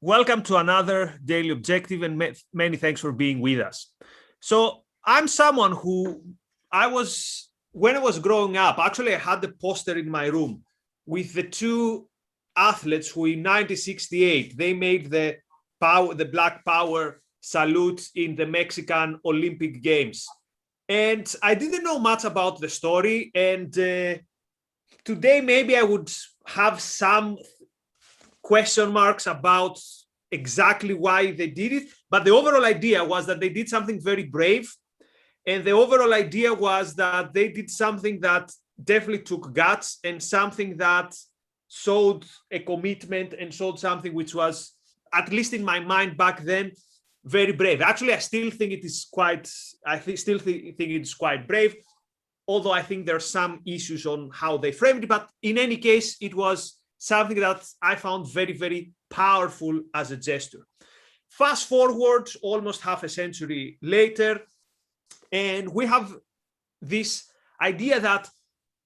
Welcome to another Daily Objective, and many thanks for being with us. So I'm someone who when I was growing up, actually I had the poster in my room with the two athletes who in 1968, they made the Black Power salute in the Mexican Olympic Games. And I didn't know much about the story. And today, maybe I would have some question marks about exactly why they did it. But the overall idea was that they did something very brave. And the overall idea was that they did something that definitely took guts and something that showed a commitment and showed something which was, at least in my mind back then, very brave. Actually, I still think it is quite, still think it's quite brave, although I think there are some issues on how they framed it. But in any case, it was something that I found very, very powerful as a gesture. Fast forward almost half a century later, and we have this idea that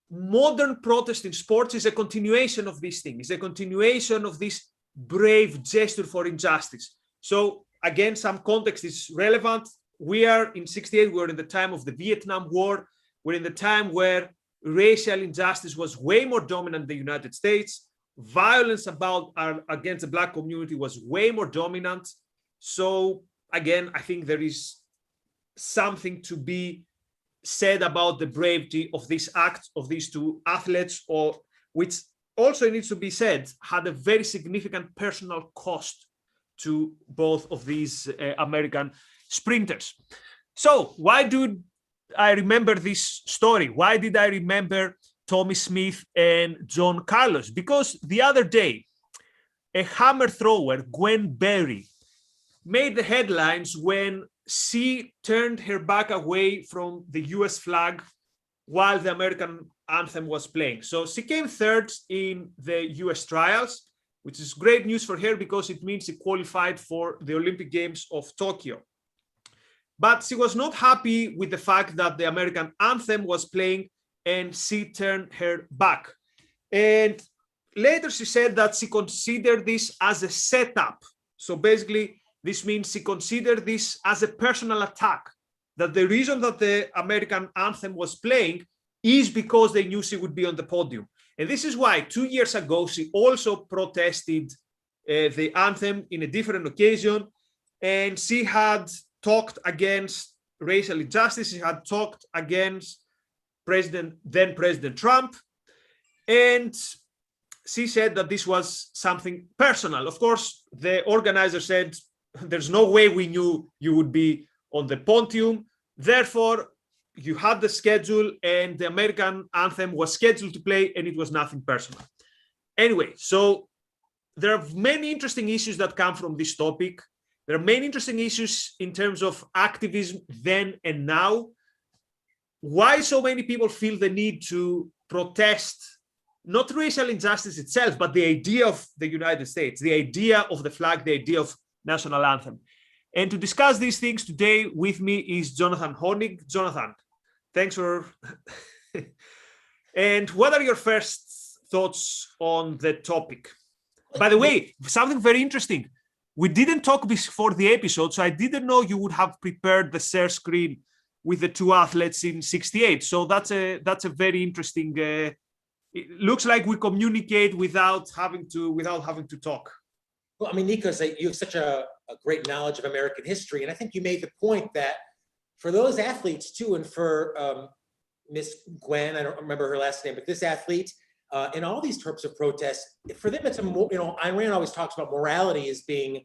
modern protest in sports is a continuation of this thing, is a continuation of this brave gesture for injustice. So again, some context is relevant. We are in 68, we're in the time of the Vietnam War. We're in the time where racial injustice was way more dominant in the United States. Violence against the Black community was way more dominant. So again, I think there is something to be said about the bravery of this act of these two athletes, or which also needs to be said, had a very significant personal cost to both of these American sprinters. So why do I remember this story? Why did I remember Tommy Smith and John Carlos? Because the other day, a hammer thrower, Gwen Berry, made the headlines when she turned her back away from the US flag while the American anthem was playing. So she came third in the US trials, which is great news for her because it means she qualified for the Olympic Games of Tokyo. But she was not happy with the fact that the American anthem was playing and she turned her back. And later she said that she considered this as a setup. So basically, this means she considered this as a personal attack, that the reason that the American anthem was playing is because they knew she would be on the podium. And this is why 2 years ago, she also protested the anthem in a different occasion. And she had talked against racial injustice. She had talked against then President Trump. And she said that this was something personal. Of course, the organizer said, there's no way we knew you would be on the podium. Therefore, you had the schedule and the American anthem was scheduled to play and it was nothing personal. Anyway, so there are many interesting issues that come from this topic. There are many interesting issues in terms of activism then and now. Why so many people feel the need to protest, not racial injustice itself, but the idea of the United States, the idea of the flag, the idea of national anthem. And to discuss these things today with me is Jonathan Hoenig. Jonathan, thanks for... And what are your first thoughts on the topic? By the way, something very interesting. We didn't talk before the episode, so I didn't know you would have prepared the share screen with the two athletes in 68. So that's a very interesting... it looks like we communicate without having to talk. Well, I mean, Nikos, you have such a great knowledge of American history. And I think you made the point that for those athletes too, and for Miss Gwen, I don't remember her last name, but this athlete, in all these types of protests, for them, it's Iran always talks about morality as being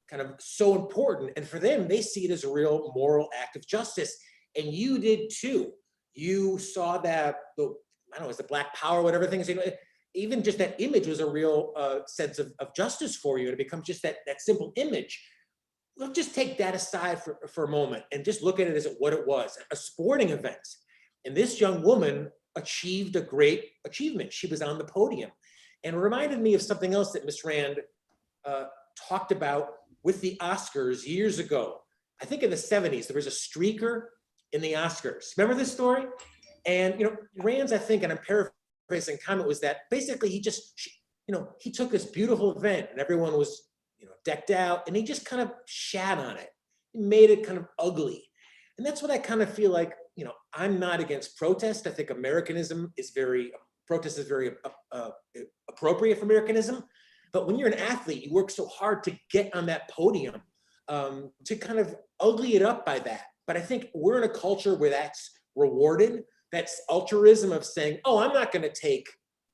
kind of so important. And for them, they see it as a real moral act of justice. And you did too. You saw that, I don't know, it's the Black Power, whatever things, even just that image was a real sense of justice for you. And it becomes just that simple image. Let's just take that aside for a moment and just look at it as what it was, a sporting event. And this young woman achieved a great achievement. She was on the podium. And it reminded me of something else that Miss Rand talked about with the Oscars years ago. I think in the 70s, there was a streaker in the Oscars. Remember this story? And, Rand's, I think, and I'm paraphrasing comment was that basically he took this beautiful event and everyone was decked out, and he just kind of shat on it. He made it kind of ugly. And that's what I kind of feel like, I'm not against protest. I think protest is very appropriate for Americanism. But when you're an athlete, you work so hard to get on that podium, to kind of ugly it up by that. But I think we're in a culture where that's rewarded. That's altruism of saying, oh, I'm not going to take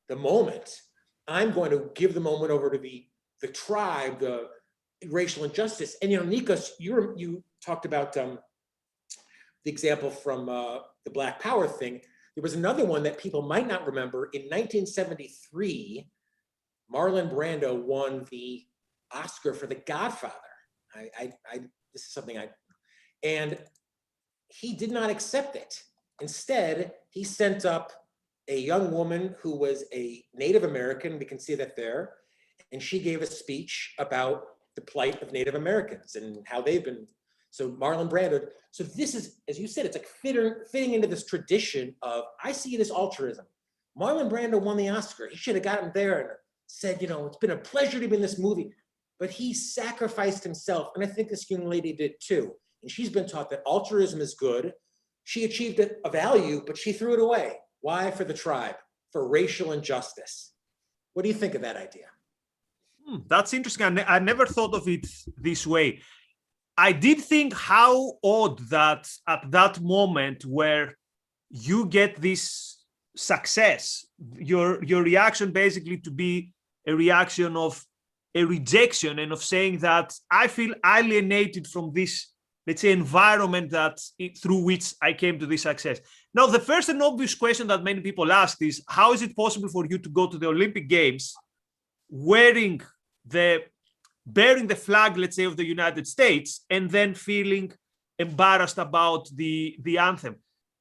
the moment. I'm going to give the moment over to the tribe, the racial injustice. And, Nikos, you talked about the example from the Black Power thing. There was another one that people might not remember. In 1973, Marlon Brando won the Oscar for The Godfather. This is something and he did not accept it. Instead, he sent up a young woman who was a Native American. We can see that there. And she gave a speech about the plight of Native Americans and how they've been. So Marlon Brando. So this is, as you said, it's like fitting into this tradition of, I see it as altruism. Marlon Brando won the Oscar. He should have gotten there and said, it's been a pleasure to be in this movie. But he sacrificed himself. And I think this young lady did too. And she's been taught that altruism is good. She achieved a value, but she threw it away. Why? For the tribe, for racial injustice. What do you think of that idea? That's interesting. I never thought of it this way. I did think how odd that at that moment where you get this success, your reaction basically to be a reaction of a rejection and of saying that I feel alienated from this, let's say, environment through which I came to this success. Now, the first and obvious question that many people ask is, how is it possible for you to go to the Olympic Games bearing the flag, let's say, of the United States, and then feeling embarrassed about the anthem?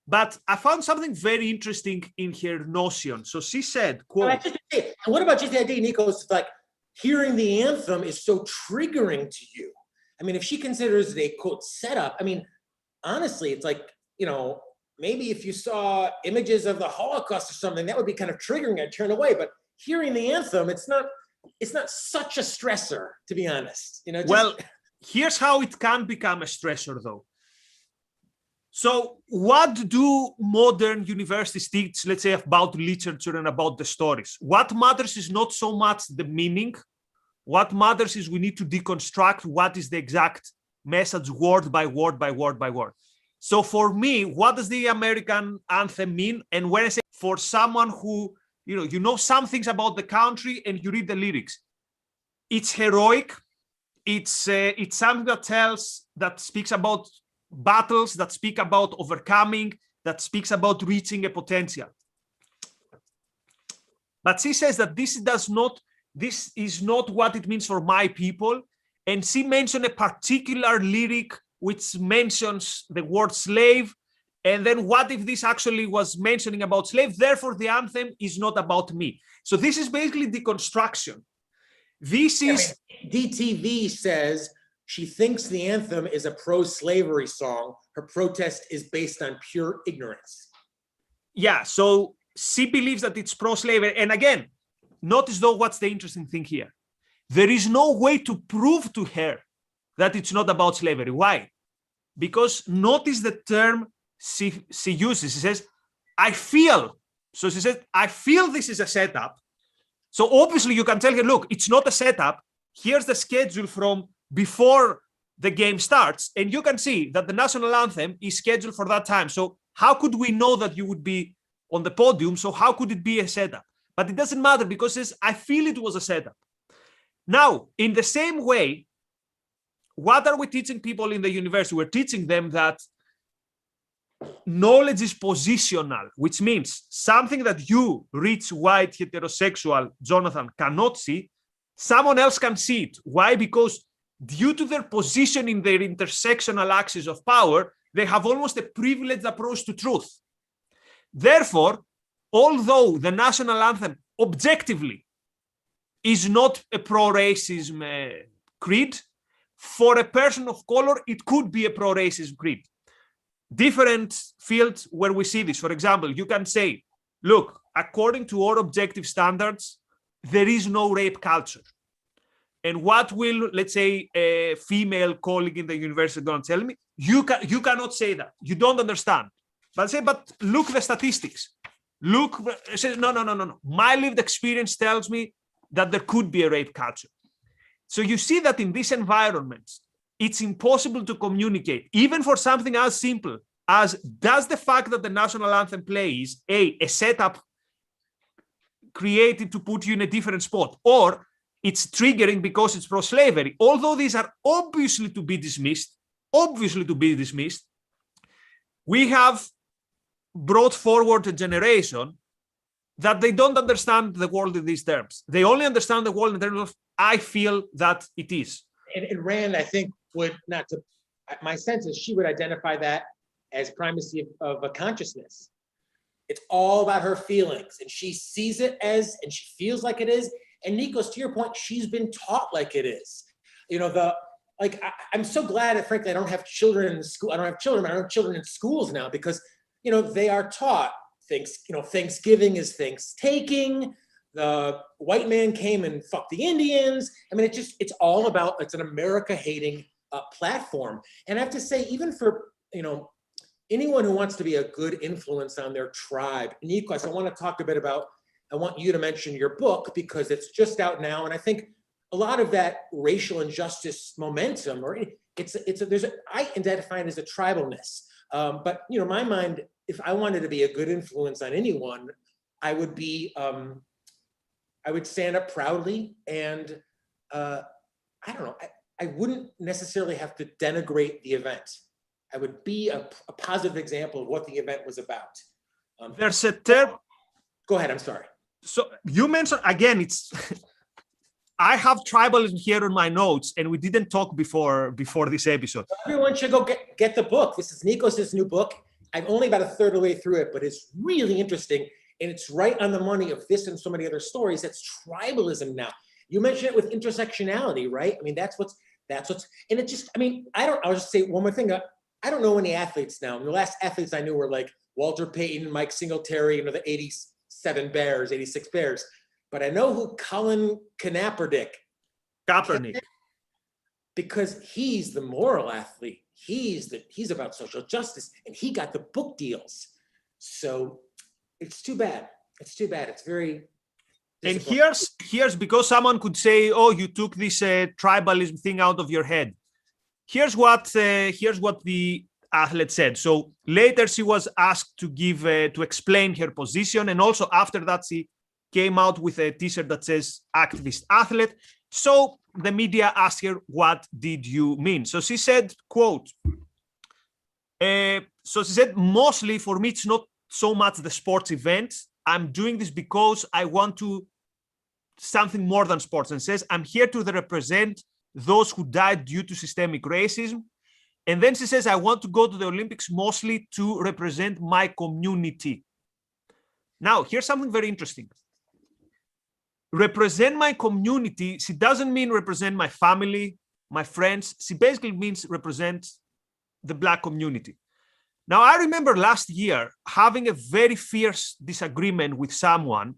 But I found something very interesting in her notion. So she said, quote, and what about just the idea, Nikos, like hearing the anthem is so triggering to you? I mean, if she considers it a, quote, setup, I mean, honestly, it's like, maybe if you saw images of the Holocaust or something, that would be kind of triggering. I'd turn away. But hearing the anthem, it's not such a stressor, to be honest. Well, here's how it can become a stressor, though. So what do modern universities teach, let's say, about literature and about the stories? What matters is not so much the meaning. What matters is we need to deconstruct what is the exact message word by word by word by word. So for me, what does the American anthem mean? And when I say for someone who, you know some things about the country and you read the lyrics, it's heroic. It's something that speaks about battles, that speak about overcoming, that speaks about reaching a potential. But she says that this is not what it means for my people. And she mentioned a particular lyric which mentions the word slave. And then what if this actually was mentioning about slave? Therefore, the anthem is not about me. So this is basically deconstruction. This is... DTV says she thinks the anthem is a pro-slavery song. Her protest is based on pure ignorance. Yeah, so she believes that it's pro-slavery. And again, notice though what's the interesting thing here. There is no way to prove to her that it's not about slavery. Why? Because notice the term she uses. She says, I feel. So she says, I feel this is a setup. So obviously you can tell her, look, it's not a setup. Here's the schedule from before the game starts. And you can see that the national anthem is scheduled for that time. So how could we know that you would be on the podium? So how could it be a setup? But it doesn't matter because it says, I feel it was a setup. Now, in the same way, what are we teaching people in the university? We're teaching them that knowledge is positional, which means something that you, rich, white, heterosexual, Jonathan, cannot see, someone else can see it. Why? Because due to their position in their intersectional axis of power, they have almost a privileged approach to truth. Therefore, although the national anthem objectively is not a pro-racism creed, for a person of color, it could be a pro-racism creed. Different fields where we see this. For example, you can say, look, according to our objective standards, there is no rape culture. And what will, let's say, a female colleague in the university going to tell me? You cannot say that. You don't understand. But I say, but look the statistics. Look, I say, no. My lived experience tells me that there could be a rape culture. So you see that in these environments, it's impossible to communicate, even for something as simple as, does the fact that the national anthem plays a setup created to put you in a different spot, or it's triggering because it's pro-slavery. Although these are obviously to be dismissed, we have brought forward a generation that they don't understand the world in these terms. They only understand the world in terms of, I feel that it is. And Rand, I think, would not to, my sense is she would identify that as primacy of a consciousness. It's all about her feelings, and she sees it as, and she feels like it is. And Nikos, to your point, she's been taught like it is. You know, I'm so glad that, frankly, I don't have children in school. I don't have children in schools now, because, you know, they are taught things, you know, Thanksgiving is thanks-taking. The white man came and fucked the Indians. I mean, it's all about, it's an America-hating platform. And I have to say, even for, you know, anyone who wants to be a good influence on their tribe, Nikos, I want to talk a bit about, I want you to mention your book, because it's just out now. And I think a lot of that racial injustice momentum, or I identify it as a tribalness. But, you know, my mind, if I wanted to be a good influence on anyone, I would be, I would stand up proudly, and I don't know, I wouldn't necessarily have to denigrate the event. I would be a positive example of what the event was about. There's a term. Go ahead, I'm sorry. So you mentioned, again, it's, I have tribalism here on my notes, and we didn't talk before this episode. Everyone should go get the book. This is Nikos' new book. I'm only about a third of the way through it, but it's really interesting. And it's right on the money of this and so many other stories. That's tribalism now. You mentioned it with intersectionality, right? I mean, that's what's, and it just, I mean, I'll just say one more thing. I don't know any athletes now. And the last athletes I knew were like Walter Payton, Mike Singletary, you know, the 86 Bears. But I know who Colin Kaepernick, because he's the moral athlete. He's about social justice, and he got the book deals. So it's too bad. It's too bad. It's very. And here's because someone could say, "Oh, you took this tribalism thing out of your head." Here's what the athlete said. So later she was asked to explain her position, and also after that she came out with a T-shirt that says "Activist Athlete." So the media asked her, "What did you mean?" So she said, "Quote." So she said, "Mostly for me, it's not so much the sports event. I'm doing this because I want to something more than sports." And says, "I'm here to represent those who died due to systemic racism." And then she says, "I want to go to the Olympics mostly to represent my community." Now, here's something very interesting. Represent my community, she doesn't mean represent my family, my friends. She basically means represent the Black community. Now, I remember last year having a very fierce disagreement with someone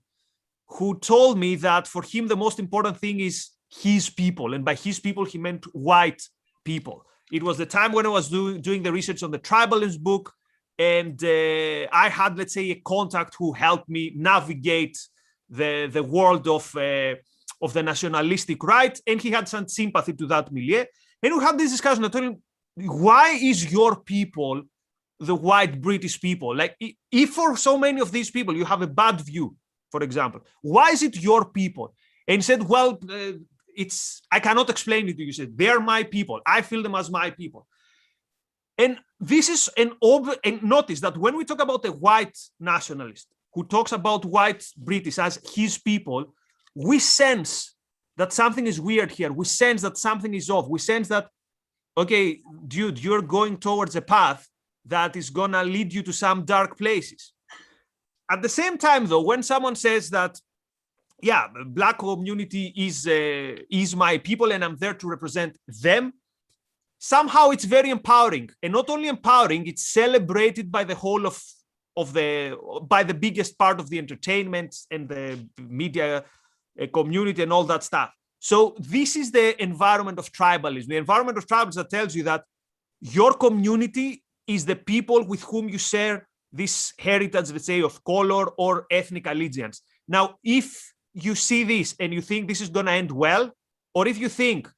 who told me that for him, the most important thing is his people. And by his people, he meant white people. It was the time when I was doing the research on the Tribalism book. And I had, let's say, a contact who helped me navigate the world of the nationalistic right. And he had some sympathy to that milieu. And we had this discussion. I told him, why is your people the white British people? Like, if for so many of these people you have a bad view, for example, why is it your people? And he said, well, I cannot explain it to you. He said, they're my people. I feel them as my people. And this is and notice that when we talk about a white nationalist who talks about white British as his people, we sense that something is weird here. We sense that something is off. We sense that, okay, dude, you're going towards a path that is gonna lead you to some dark places. At the same time, though, when someone says that, yeah, the Black community is my people and I'm there to represent them, somehow it's very empowering. And not only empowering, it's celebrated by the whole by the biggest part of the entertainment and the media community and all that stuff. So this is the environment of tribalism. The environment of tribalism that tells you that your community is the people with whom you share this heritage, let's say, of color or ethnic allegiance. Now, if you see this and you think this is going to end well, or if you think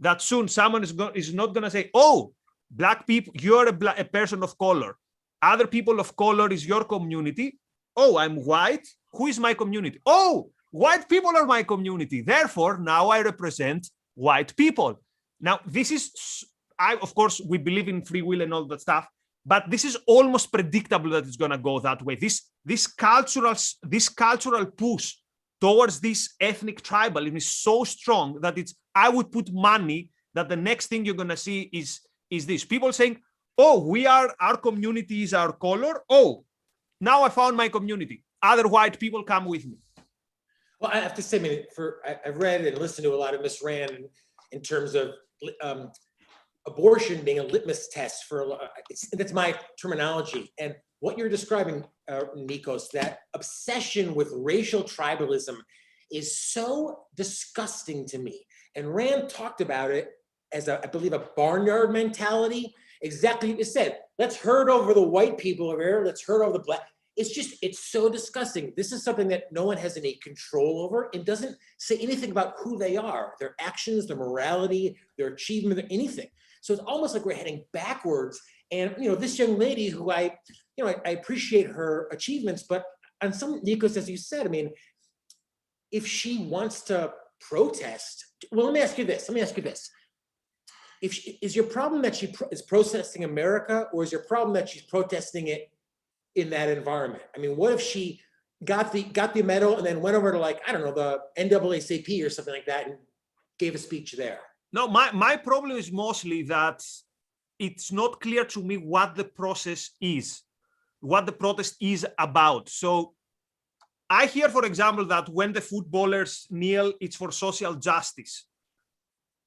that soon someone is not going to say, oh, black people, you're a person of color, other people of color is your community. Oh, I'm white. Who is my community? Oh, white people are my community. Therefore, now I represent white people. Now, this is, of course, we believe in free will and all that stuff, but this is almost predictable that it's going to go that way. This cultural push towards this ethnic tribalism is so strong that I would put money that the next thing you're going to see is this. People saying, oh, our community is our color. Oh, now I found my community. Other white people come with me. Well, I have to say, I mean, I've read and listened to a lot of Miss Rand in terms of abortion being a litmus test for, that's my terminology. And what you're describing, Nikos, that obsession with racial tribalism is so disgusting to me. And Rand talked about it as I believe, a barnyard mentality. Exactly what you said. Let's herd over the white people over here. Let's herd over the black. It's so disgusting. This is something that no one has any control over. It doesn't say anything about who they are, their actions, their morality, their achievement, or anything. So it's almost like we're heading backwards. And this young lady who I appreciate her achievements, but on some, Nikos, as you said, I mean, if she wants to protest, well, let me ask you this. Is your problem that she is protesting America, or is your problem that she's protesting it in that environment? I mean, what if she got the medal and then went over to, like, I don't know, the NAACP or something like that and gave a speech there? No, my problem is mostly that it's not clear to me what the process is, what the protest is about. So I hear, for example, that when the footballers kneel, it's for social justice.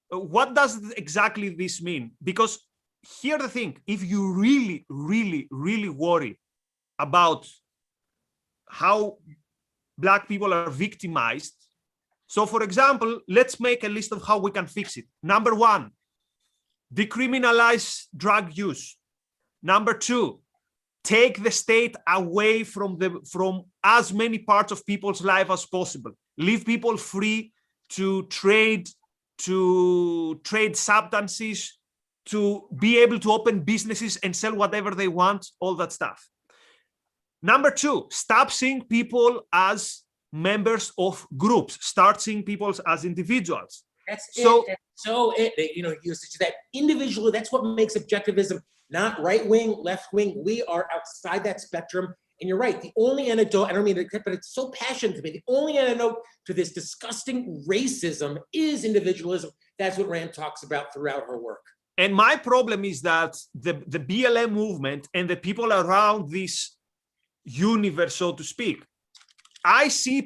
What does exactly this mean? Because here's the thing, if you really, really, really worry about how Black people are victimized, so for example, let's make a list of how we can fix it. Number one, decriminalize drug use. Number two, take the state away from as many parts of people's life as possible. Leave people free to trade substances, to be able to open businesses and sell whatever they want, all that stuff. Number two, stop seeing people as members of groups, start seeing people as individuals. That's that individual, that's what makes objectivism not right-wing, left-wing. We are outside that spectrum. And you're right, the only antidote, I don't mean to, but it's so passionate to me, the only antidote to this disgusting racism is individualism. That's what Rand talks about throughout her work. And my problem is that the BLM movement and the people around this universe, so to speak, I see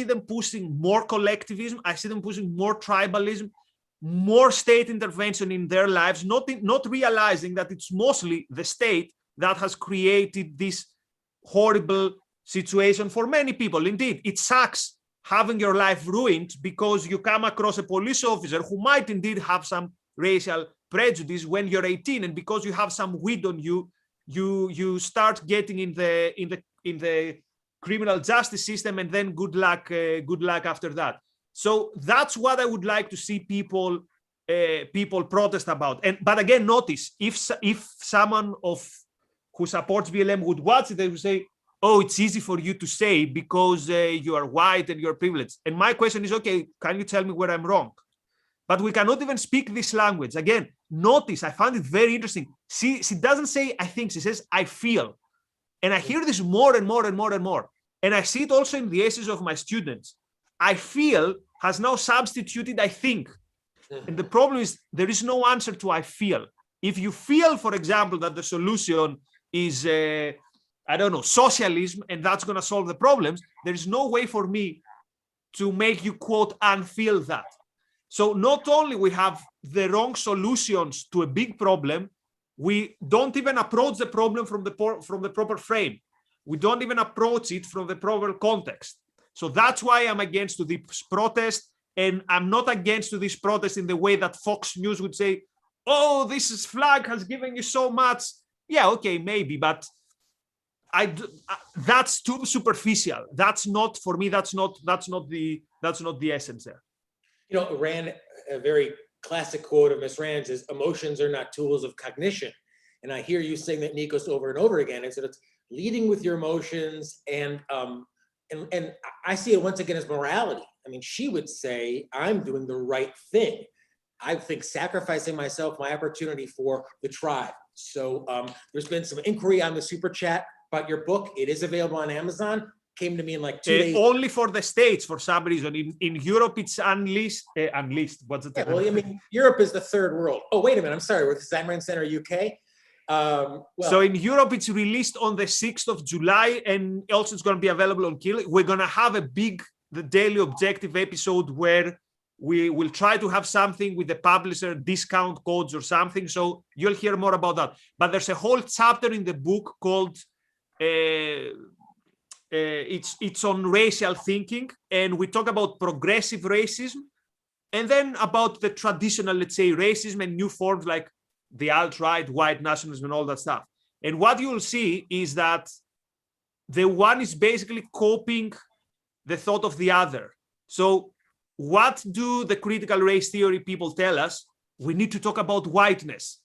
them pushing more collectivism. I see them pushing more tribalism, more state intervention in their lives, not realizing that it's mostly the state that has created this horrible situation for many people. Indeed, it sucks having your life ruined because you come across a police officer who might indeed have some racial prejudice when you're 18, and because you have some weed on you, you start getting in the criminal justice system, and then good luck after that. So that's what I would like to see people protest about. But again, notice if someone who supports BLM would watch it, they would say, oh, it's easy for you to say because you are white and you're privileged. And my question is, okay, can you tell me where I'm wrong? But we cannot even speak this language. Again, notice, I found it very interesting. She doesn't say, I think, she says, I feel. And I hear this more and more and more and more. And I see it also in the essays of my students. I feel has now substituted I think. And the problem is there is no answer to I feel. If you feel, for example, that the solution is, I don't know, socialism, and that's going to solve the problems, there is no way for me to make you, quote, unfeel that. So not only we have the wrong solutions to a big problem, we don't even approach the problem from the proper frame. We don't even approach it from the proper context. So that's why I'm against this protest. And I'm not against to this protest in the way that Fox News would say, oh, this flag has given you so much. Yeah, okay, maybe, but that's too superficial. That's not, for me, that's not the essence there. You know, Rand, a very classic quote of Miss Rand's is, emotions are not tools of cognition. And I hear you saying that, Nikos, over and over again, is that it's leading with your emotions, and I see it once again as morality. I mean, she would say, I'm doing the right thing. I think sacrificing myself, my opportunity for the tribe. So there's been some inquiry on the super chat about your book. It is available on Amazon. Came to me in like 2 days. Only for the States, for some reason. In Europe, it's unleashed. What's it? Yeah, well, I mean, Europe is the third world. Oh, wait a minute. I'm sorry. We're the Zamran Center, UK. Well, so in Europe, it's released on the 6th of July, and also it's going to be available on Kindle. We're going to have the Daily Objective episode where we will try to have something with the publisher, discount codes or something. So you'll hear more about that. But there's a whole chapter in the book called it's on racial thinking, and we talk about progressive racism, and then about the traditional, let's say, racism and new forms like the alt-right, white nationalism, and all that stuff. And what you'll see is that the one is basically copying the thought of the other. So what do the critical race theory people tell us? We need to talk about whiteness.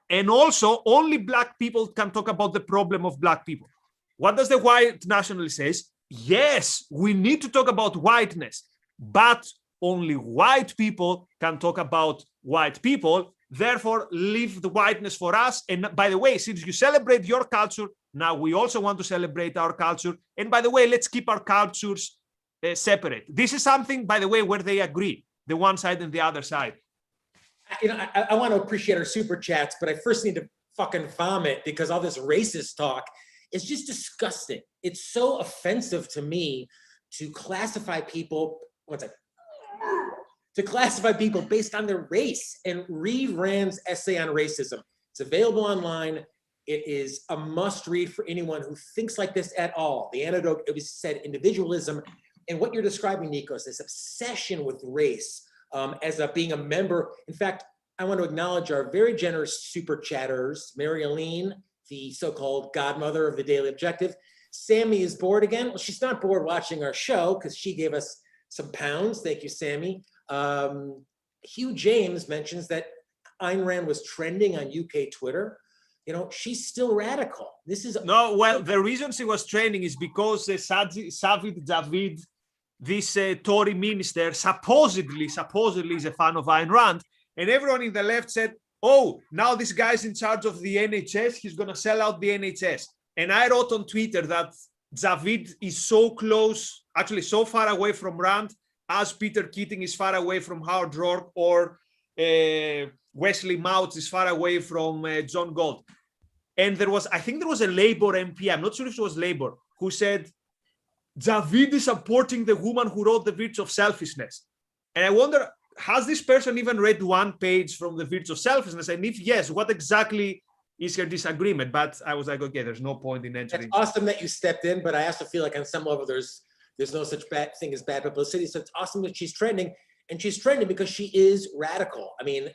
And also, only Black people can talk about the problem of Black people. What does the white nationalist say? Yes, we need to talk about whiteness, but only white people can talk about white people. Therefore, leave the whiteness for us. And by the way, since you celebrate your culture, now we also want to celebrate our culture. And by the way, let's keep our cultures separate. This is something, by the way, where they agree, the one side and the other side. You know, I want to appreciate our super chats, but I first need to fucking vomit because all this racist talk is just disgusting. It's so offensive to me to classify people, to classify people based on their race. And read Rand's essay on racism. It's available online. It is a must read for anyone who thinks like this at all. The antidote, it was said, individualism. And what you're describing, Nikos, this obsession with race as being a member. In fact, I want to acknowledge our very generous super chatters, Mary Aline, the so-called godmother of the Daily Objective. Sammy is bored again. Well, she's not bored watching our show because she gave us some pounds. Thank you, Sammy. Hugh James mentions that Ayn Rand was trending on UK Twitter. You know, she's still radical. This is no. Well, the reason she was trending is because Sajid Javid, this Tory minister, supposedly is a fan of Ayn Rand, and everyone in the left said, "Oh, now this guy's in charge of the NHS. He's going to sell out the NHS." And I wrote on Twitter that Javid is so close, actually so far away from Rand, as Peter Keating is far away from Howard Rourke, or Wesley Mouts is far away from John Galt. And I think there was a Labour MP, I'm not sure if it was Labour, who said, Javid is supporting the woman who wrote The Virtue of Selfishness. And I wonder, has this person even read one page from The Virtue of Selfishness? And if yes, what exactly is her disagreement? But I was like, okay, there's no point in entering. It's awesome that you stepped in, but I also feel like on some level there's no such bad thing as bad publicity. So it's awesome that she's trending, and she's trending because she is radical. I mean,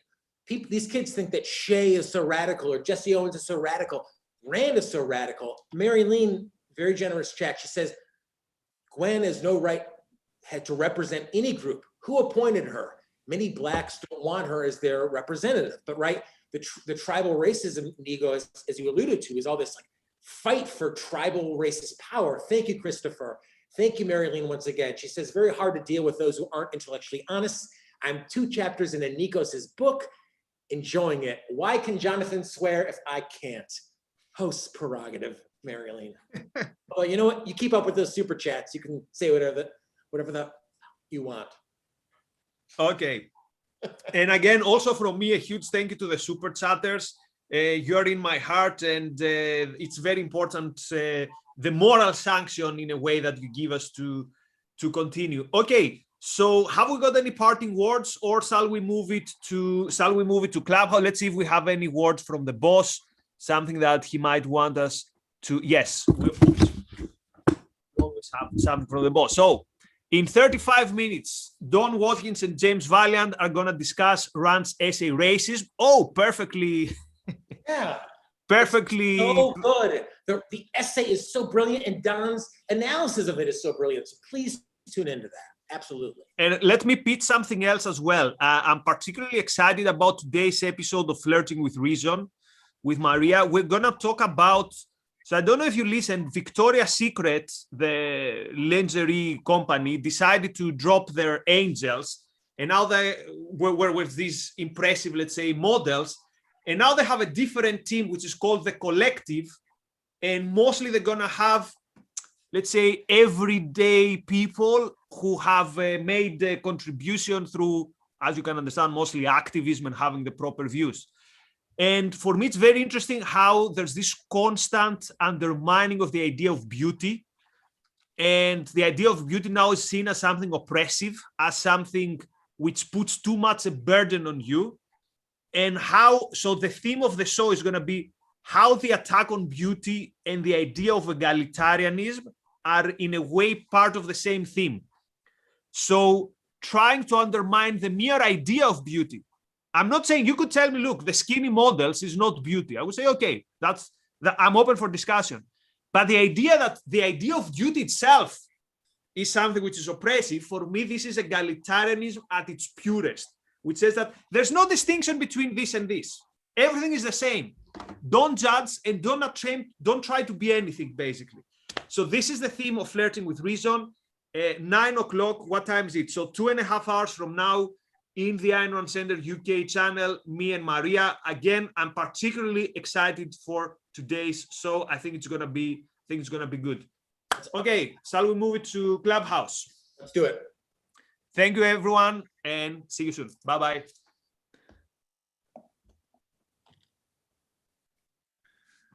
these kids think that Shay is so radical or Jesse Owens is so radical. Rand is so radical. Mary Lean, very generous chat. She says, Gwen has no right to represent any group. Who appointed her? Many Blacks don't want her as their representative, but right, the tribal racism, Nikos, as you alluded to, is all this like fight for tribal racist power. Thank you, Christopher. Thank you, Marilyn, once again. She says, very hard to deal with those who aren't intellectually honest. I'm 2 chapters into Nikos's book, enjoying it. Why can Jonathan swear if I can't? Host's prerogative, Marilyn. Well, you know what? You keep up with those super chats. You can say whatever you want. Okay. And again, also from me, a huge thank you to the super chatters. You're in my heart, and it's very important, the moral sanction in a way that you give us to continue. Okay, so have we got any parting words, or shall we move it to Clubhouse? Let's see if we have any words from the boss, something that he might want us to. Yes, we always have something from the boss. So In 35 minutes, Don Watkins and James Valiant are going to discuss Rand's essay Racism. Oh, perfectly. Yeah. Perfectly. So good. The essay is so brilliant, and Don's analysis of it is so brilliant. So please tune into that. Absolutely. And let me pitch something else as well. I'm particularly excited about today's episode of Flirting with Reason with Maria. We're going to talk about, so I don't know if you listen, Victoria's Secret, the lingerie company, decided to drop their angels. And now they were with these impressive, let's say, models. And now they have a different team, which is called the Collective. And mostly they're going to have, let's say, everyday people who have made a contribution through, as you can understand, mostly activism and having the proper views. And for me, it's very interesting how there's this constant undermining of the idea of beauty. And the idea of beauty now is seen as something oppressive, as something which puts too much a burden on you. And how, so the theme of the show is going to be how the attack on beauty and the idea of egalitarianism are in a way part of the same theme. So trying to undermine the mere idea of beauty. I'm not saying, you could tell me, look, the skinny models is not beauty. I would say, okay, I'm open for discussion. But the idea of beauty itself is something which is oppressive. For me, this is egalitarianism at its purest, which says that there's no distinction between this and this. Everything is the same. Don't judge and don't try to be anything, basically. So this is the theme of Flirting with Reason. 9 o'clock, what time is it? So 2.5 hours from now in the Ayn Rand Center UK channel, me and Maria. Again, I'm particularly excited for today's show. I think it's gonna be good. Okay, shall we move it to Clubhouse? Let's do it. Thank you, everyone, and see you soon. Bye-bye.